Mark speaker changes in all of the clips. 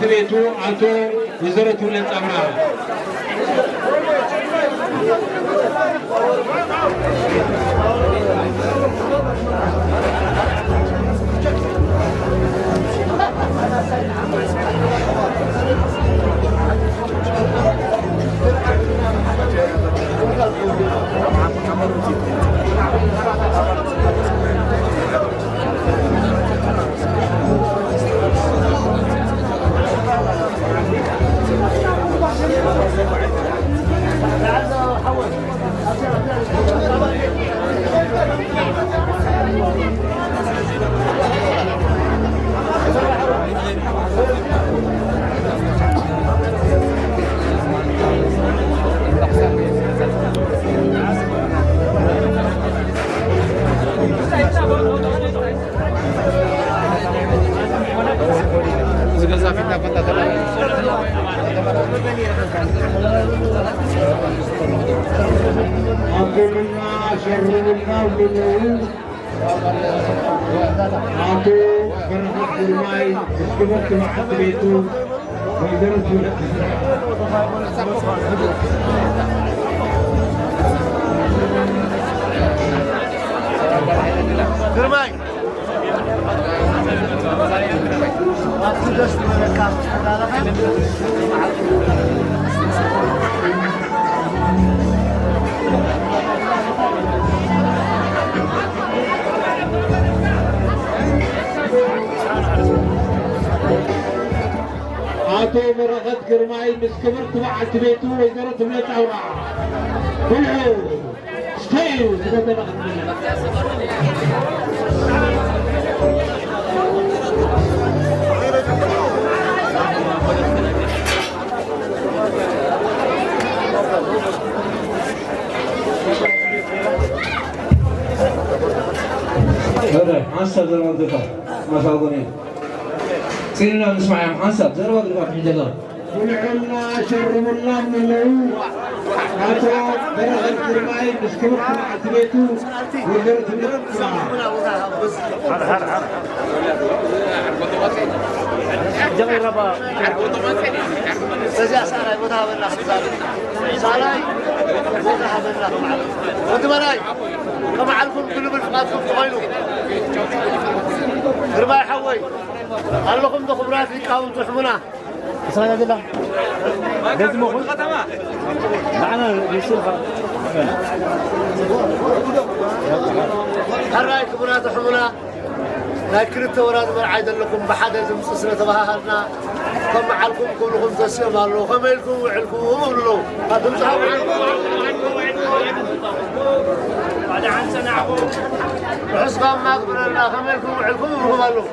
Speaker 1: عتبيتو أتو وزارة ولاد أمرار عطوا مرغت قرماي مسكبر تبع عتبيتو وزارة ولاد أمرار كله اشتيو زبادة نغد منه
Speaker 2: هذا حسب ذا المنطقة ما فاقوني سيرنا نسمع يا حسب ذا المنطقة في الجدار
Speaker 1: ولعنا شرم الله من اللعوب عطوا مرغت قرماي مسكبر تبع عتبيتو وزارة ولاد أمرار
Speaker 3: جميل ربا سجى سالاي وذهب الله سالاي وذهب الله ودمراي كما عرفوا كل بالفقاتكم تغيلوا ربا يحوي قال لكم بخبرات لكاون تحمنا سالاي هذا لازم اخذ ختمه معنا يصير هراي كبرات تحمنا لكن التورات مرعيد لكم بحدا زمسسنا تباهلنا كم علكم كلكم تسمع له خميلكم وعلكم ومولو هذا صحاب بعد عن سنة عقوب حسبان ما قبلنا خميلكم وعلكم ومولو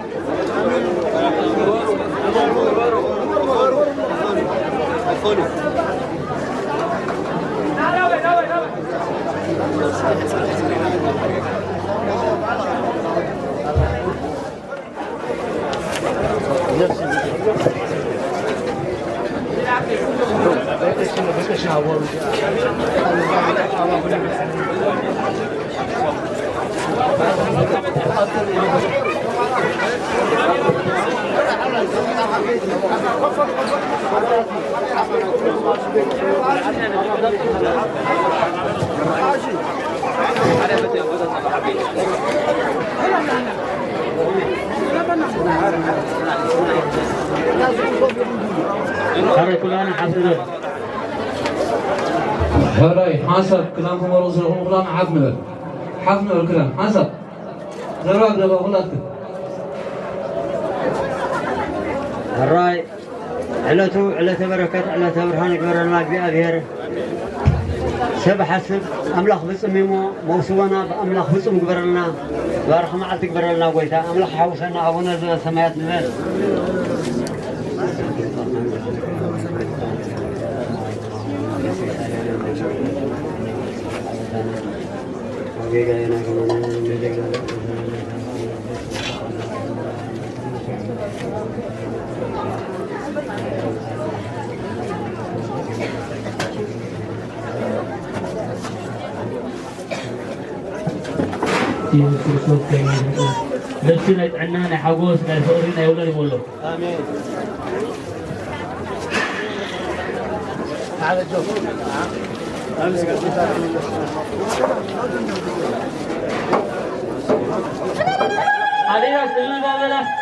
Speaker 2: هراي حسب كلامكم ورسولكم كلام حفنا الكلام حسب زرواق لبا غلطك
Speaker 3: الراي علته بركة علته برهانك برنا بأبير سب حسب أملاخ بسميمو موسونا بأملاخ بسم قبرنا بارحم عتك برنا قويتا أملاخ حوسنا أبونا زي سمايات البيت
Speaker 4: لسنا عنانا حقوس لا سورينا يولد يقولوا
Speaker 3: آمين
Speaker 4: Adiós, Lula.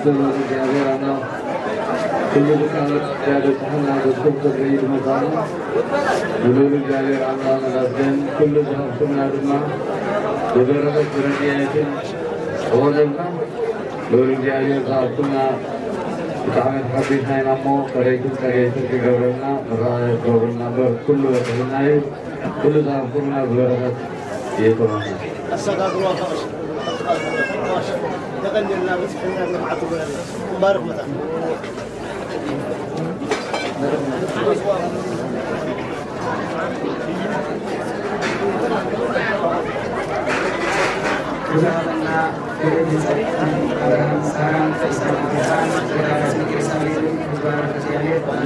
Speaker 5: زمان እግዚአብሔር አምላክ ሁሉ ልካለት ያደረሰና በስንት ተገይድ መጣና ሁሉ እግዚአብሔር አምላክ ለዘን ሁሉ ዘፍና ድማ በበረከት ረዲያትን ወለና ሁሉ እግዚአብሔር ታቁና تعمل حبيت هاي نمو فريقون تغيثن في قبرنا رأي قبرنا بر كل وقتنا كل ذاكرنا ببركة يطرنا
Speaker 6: الصداق الوفاش تقدرنا بس حنا معكم مبارك متى
Speaker 7: sekarang keistimewaan negara Indonesia ini berbagai kejadian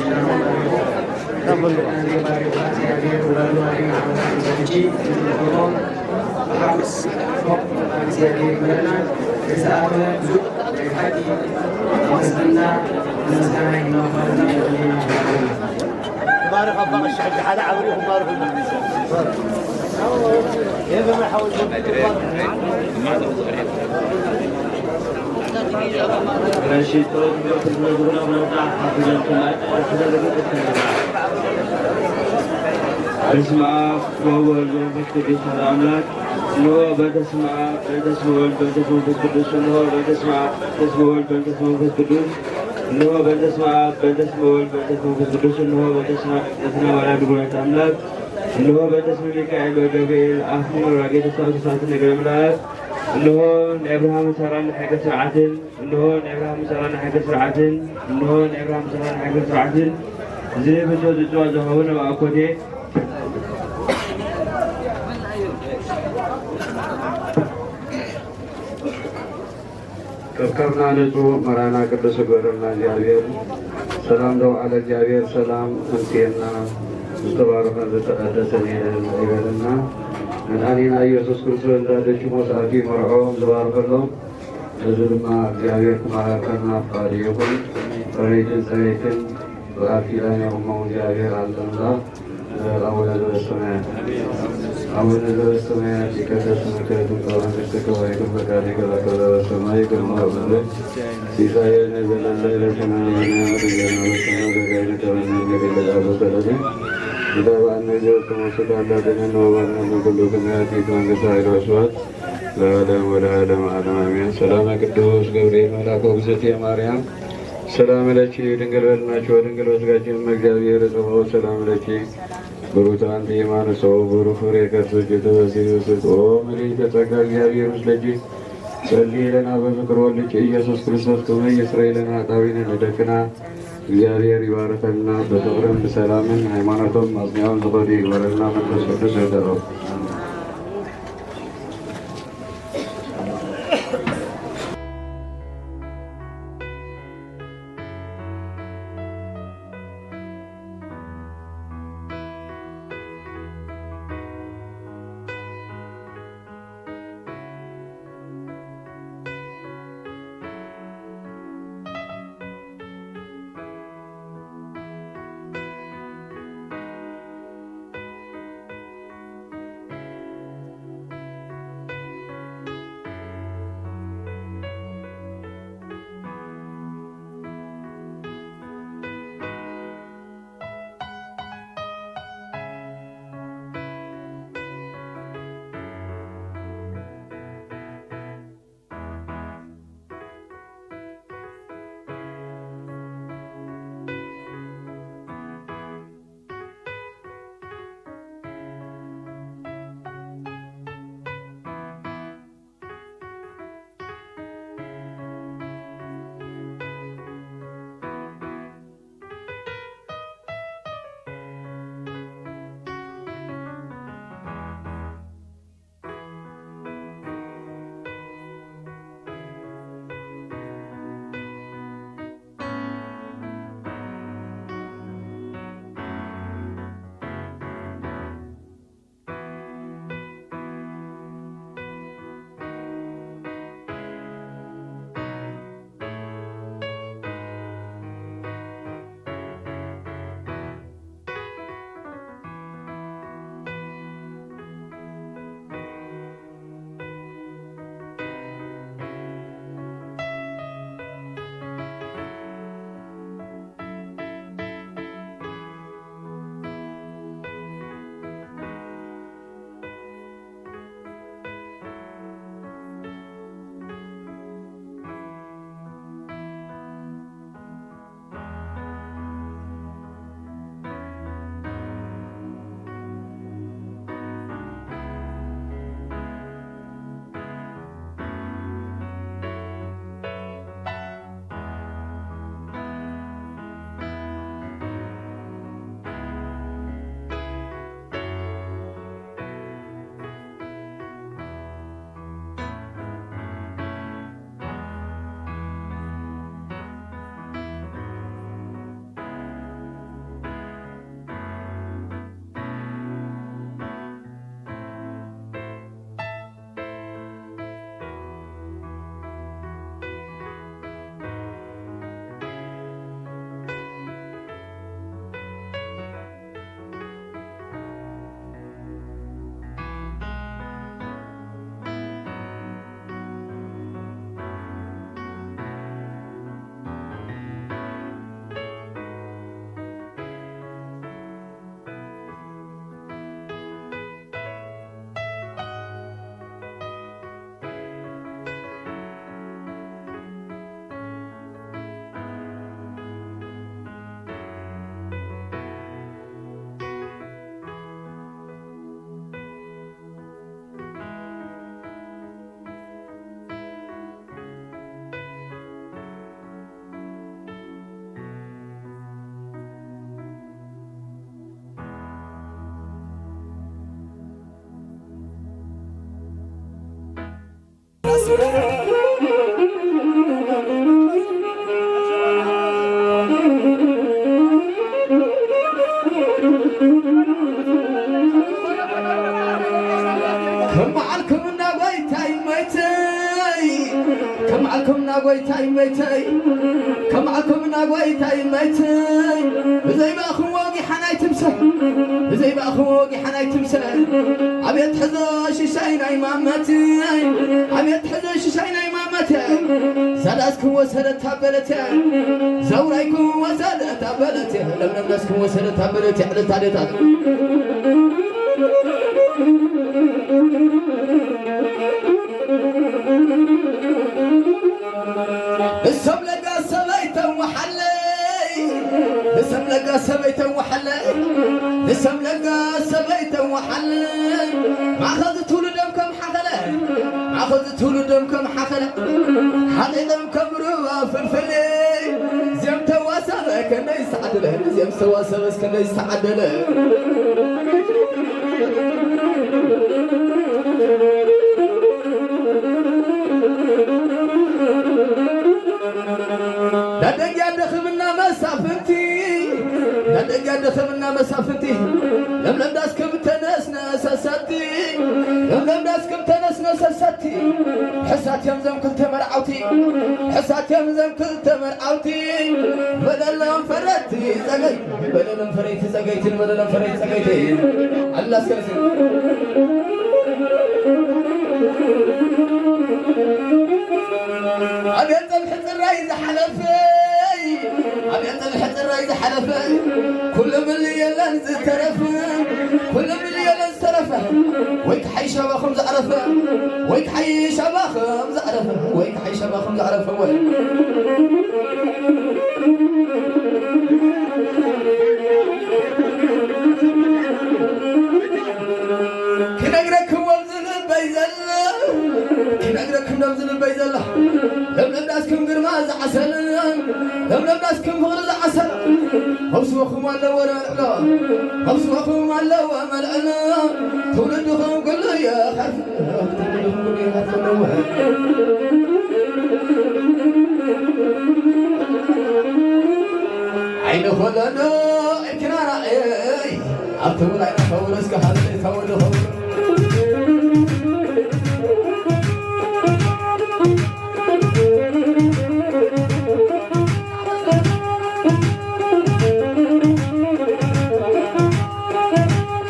Speaker 6: بارك الله الشعب على عوريهم بارك الله يا ما حاول
Speaker 4: الشيطان يأخذ نظرنا ونضع حافظا بسم الله وهو الجنب القدس الأملاك هو بتسمع بتسمع بتسمع القدس هو بتسمع بتسمع بتسمع القدس هو بتسمع بتسمع بتسمع القدس هو بتسمع بتسمع ولا بقول الأملاك هو بتسمع ميكائيل وجبريل أخو راجل ساعة نجرم لاك إنه إبراهيم سرنا حاجة سرعة إنه إبراهيم سرنا حاجة سرعة إنه إبراهيم سرنا حاجة سرعة زي بتوز الزواج هون وأكوده
Speaker 5: كرنا نجو مرانا قدس قرنا جابير سلام دو على جابير سلام أنتينا تبارك تقدسني لنا من أننا يسوع كريستوس دادشي مساكي مرعوم تبارك الله نزل ما جابير ما كنا فاريكم فريتن سريتن وأكيلان يوم جابير على الله أول نزل السماء أول نزل السماء تكدس مكانكم كلام تكوا يكون بكارك لا كلا السماء كلام الله سيسايا نزل الليل سماء رجعنا السماء رجعنا كلام نبي الله تعالى إذا بأن نزل كمسك الله دنا نوبنا نقول كنا في كمان كسائر أسود لا علم ولا علم علم آمين سلام قدوس جبريل ملاك وبزتي مريم سلام لك دنجل ولنا شو دنجل وزجاج مجابير سبحان سلام لك بروتان ديمان سو برو فري كسجد وزير وسد أو مريض تكال جابير مسلجي سلي لنا بذكر ولك يسوع كريستوس كما يسرى لنا تابين لدكنا እግዚአብሔር ይባርከልና በፍቅርም በሰላምን ሃይማኖቱም ማጽኛውን ዘወዲ ይወረልና መንፈስ ቅዱስ ይደረው
Speaker 8: كم علكم ناقوي تاي ميتاي كم علكم ناقوي تاي ميتاي زي ما أخو واقي حناي تمسح زي ما أخو واقي حناي تمسح عبيت حزاش شاينا إمامتي عبيت حزاش شاينا إمامتي سلاسكم وسهلت تابلتي زورايكم وسهلت تابلتي لم نمسكم وسهلت تابلتي على التاريخ السم لقى سبيتا وحلي السم لقى سبيتا وحلي السم لقى سبيتا وحلي ما أخذت ولدم كم حخلة ما أخذت ولدم كم حخلة حقيقم كم روا فلفلي زيم تواسبة كنا يسعد له زيم تواسبة كنا يسعد له دقيقة دخلنا مسافتي دقيقة دخلنا مسافتي لم داسكم تنسنا سساتي لم داسكم تنسنا سساتي حسات يمزم كل تمرعوتي حسات يمزم كل تمرعوتي بدلهم فرتي زقيت بدلهم فريتي زقيت بدلهم فريتي زقيت الله سكرسي أبيت الحزر رايز حلفي أبيت الحزر رايز حلفي كل من اللي يلنز ترفه كل من اللي يلنز ترفه ويك حي شبا خمز عرفه ويك حي شبا خمز عرفه ويك حي شبا خمز عرفه ويك كنقركم وابزل البيزل كنقركم وابزل البيزل لم ناسكم قرما زعسل لم ناسكم فغر زعسل هبسوكم على ورا هبسوكم على وملعنا تولدهم كله يا خرف تولدهم كله يا خرف عين خلنا كنا رأي أبتمر عين فورس كهذا يتولى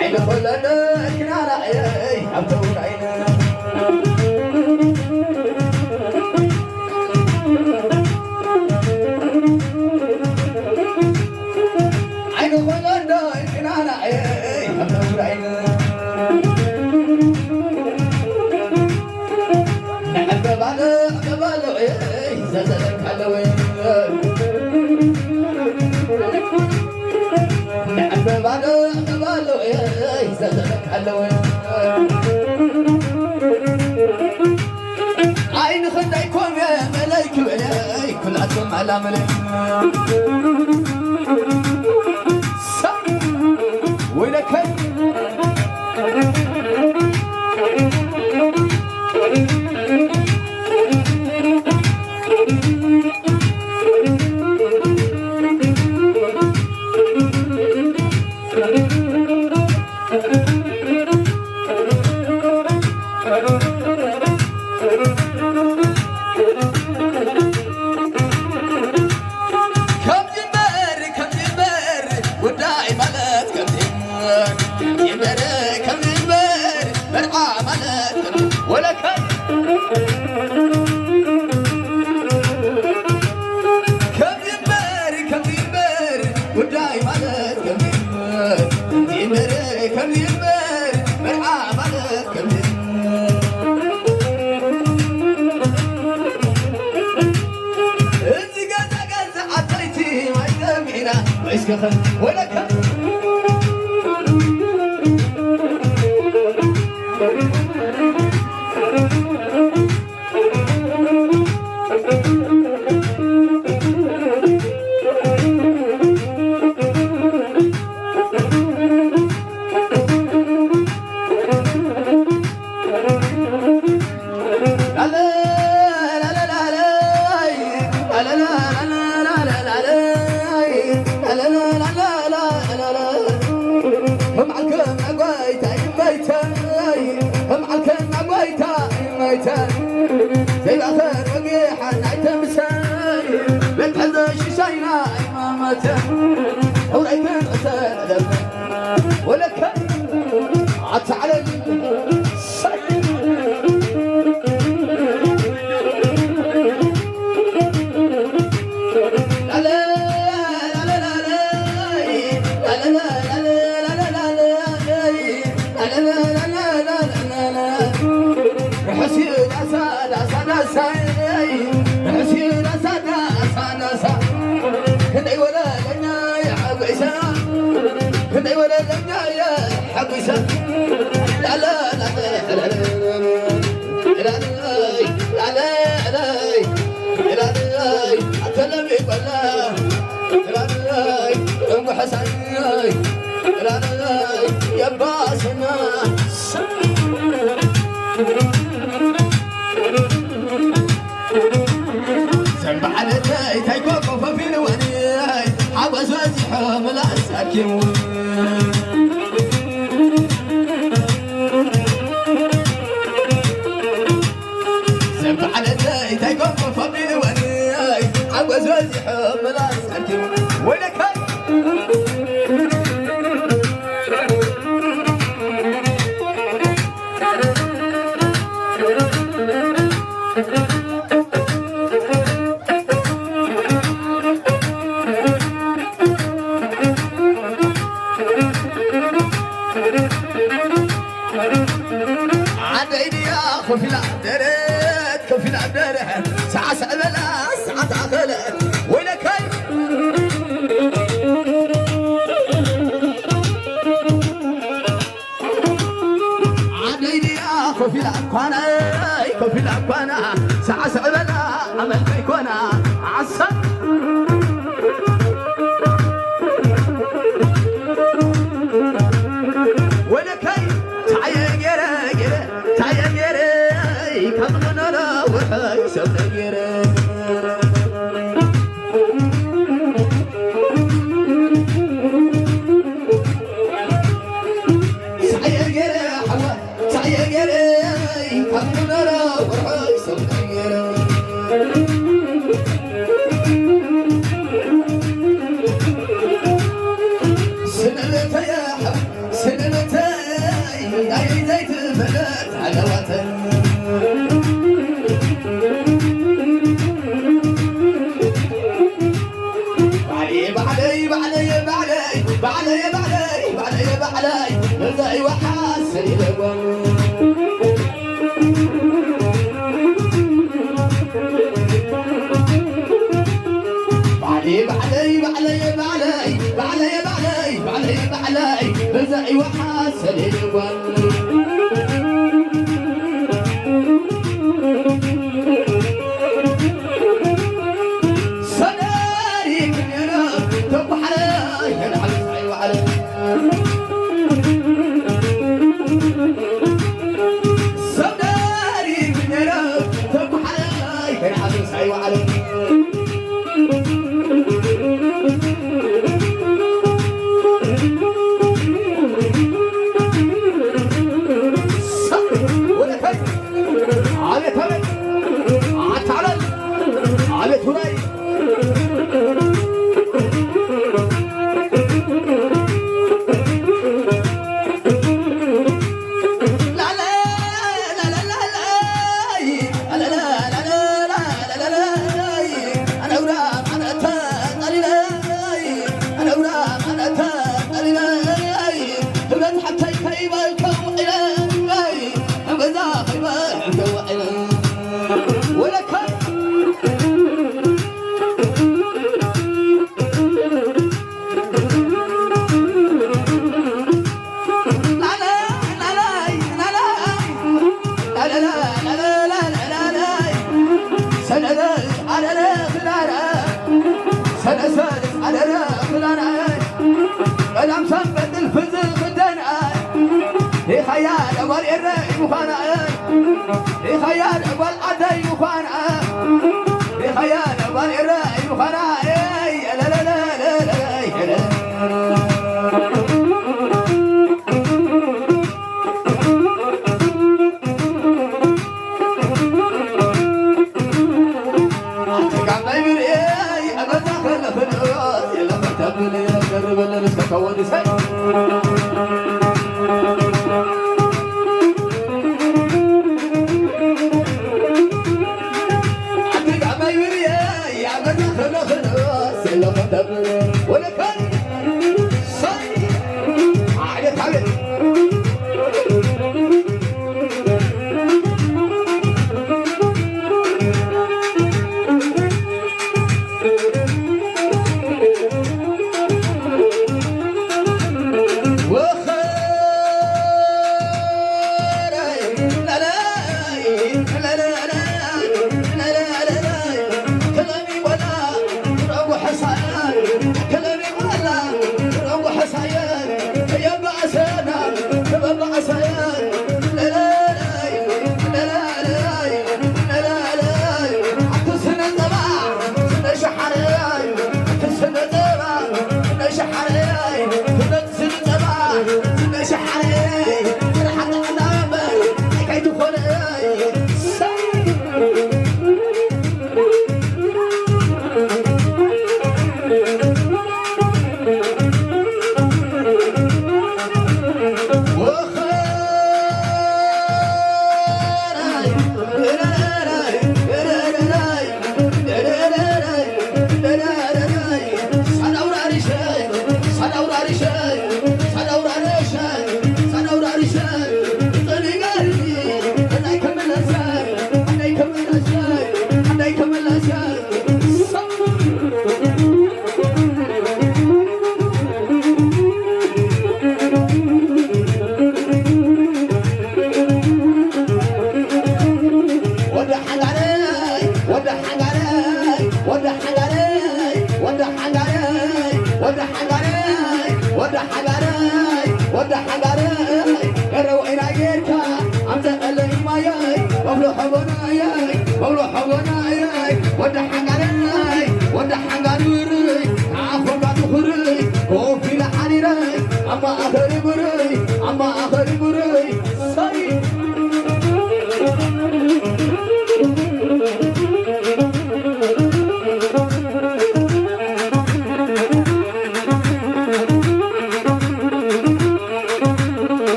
Speaker 8: عين خلنا كنا رأي أبتمر عين عين خديكم يا ملايك كلكم على ملايك وينك ولك لا وقيحة نعتم ساي بتحزش ساينا إمامته وريت الأسد ولك عط على يا باسنا سنب على تايكوكو ففين واني عبس وزيحهم لا ساكن سنب على تايكوكو ففين واني عبس وزيحهم لا ساكن ولك كفي العبدرت كفي العبدرت ساعة سأبلا ساعة عقلت وينك عديدي يا كفي العبقانا كفي العبقانا ساعة سأبلا عمل بيكونا عصب وينك تعيا جيرا جيرا تعيا جيرا كمنا لا وحي سبنا سعيا جرا حوا سعيا جرا كمنا لا وحي سبنا سنلتا يا حب سنلتا يا زيت البلد على وطن بعلي رزقي وحاسن لبن بعلي رزقي وحاسن لبن صداري كنيرا تب حلاي هنا علي وعلي صداري كنيرا تب حلاي هنا علي وعلي خيال أول الرأي مخانع خيال أول عدي مخانع خيال أول الرأي مخانع لا لا لا لا لا لا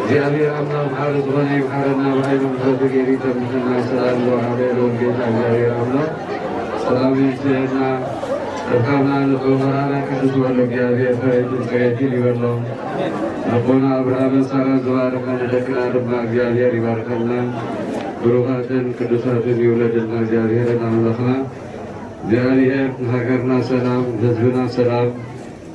Speaker 5: እግዚአብሔር አምላክ መሐሪ ዝኾነ ይምሐረና በኃይሉ ምሕረቱ ገይሩ ተምስና ሰላም ወሃበሎ ጌታ እግዚአብሔር አምላክ ሰላም ይስጥና ተካምና ለተወራራ ቅዱስ ወልደ እግዚአብሔር ፈይት ከይል ይበሎ አቦና አብርሃምን ሳራ ዘባረከ ለደክና ድማ እግዚአብሔር ይባርከና ብሩኻትን ቅዱሳትን ይውለድና እግዚአብሔር አምላክና እግዚአብሔር ሀገርና ሰላም ህዝብና ሰላም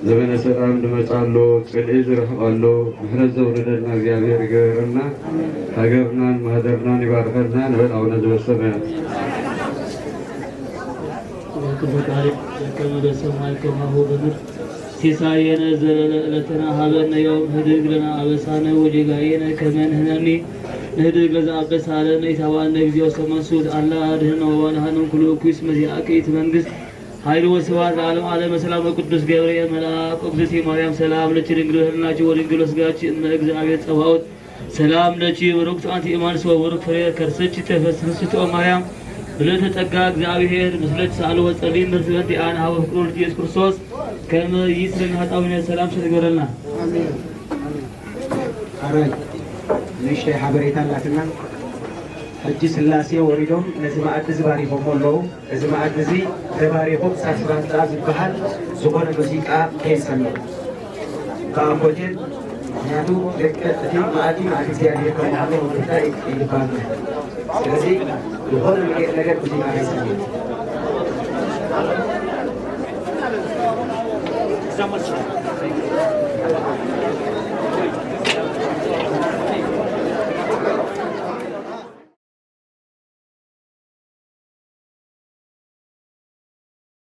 Speaker 5: ዘመነ ሰላም ድመጻሎ ጽልኢ ዝረኽባሎ ምሕረት ዘውረደልና እግዚአብሔር ይገበረና ሀገርናን ማህደርናን ይባርከና ንበል አቡነ ዘበሰማያት
Speaker 9: ከመደ ሰማይ ከማሁ በምድር ሲሳየነ ዘለለ ዕለትነ ሀበነ ዮም ህድግ ለነ አበሳነ ወጌጋየነ ከመ ንሕነኒ ንህድግ ለዘአበሳለነ ኢታብአነ እግዚኦ ሰመሱት አላ አድኅነ ወባልሐነ ኩሉ እኩይ እስመ ዚአከ ኢቲ መንግሥት ኃይል ወስብሐት ለዓለመ ዓለም ሰላም ቅዱስ ገብርኤል መልአክ እግዝእቲ ማርያም ሰላም ለኪ ድንግል ህልናቺ ወድንግል ወስጋቺ እመ እግዚአብሔር ጸባኦት ሰላም ለኪ ብሩክት አንቲ እማንስ ወብሩክ ፍሬ ከርሥኪ ተፈሥሒ ማርያም ብለተ ጸጋ እግዚአብሔር ምስለች ሳሉ ወጸልይ ምርትበንቲ አን ሀበ ፍቅሩ ኢየሱስ ክርስቶስ ከመ ይስረን ኃጣውነ ሰላም ሸገረልና
Speaker 7: አሜን። አራይ ንእሽተይ ሓበሬታ ኣላትና ሕጂ ስላሴ ወሪዶም ነዚ ማኣዲ ዝባሪኾም ኣለዉ እዚ ማኣዲ እዚ ተባሪኾም ሳስራንጣ ዝበሃል ዝኾነ ሙዚቃ ከይሰምዑ ብኣንጎጀን ምክንያቱ ደቂ እቲ ማኣዲ ማኣዲ እግዚኣብሔር ከምዃኑ ምፍታይ ይግባእ ስለዚ ዝኾነ ነገር ሙዚቃ ከይሰምዑ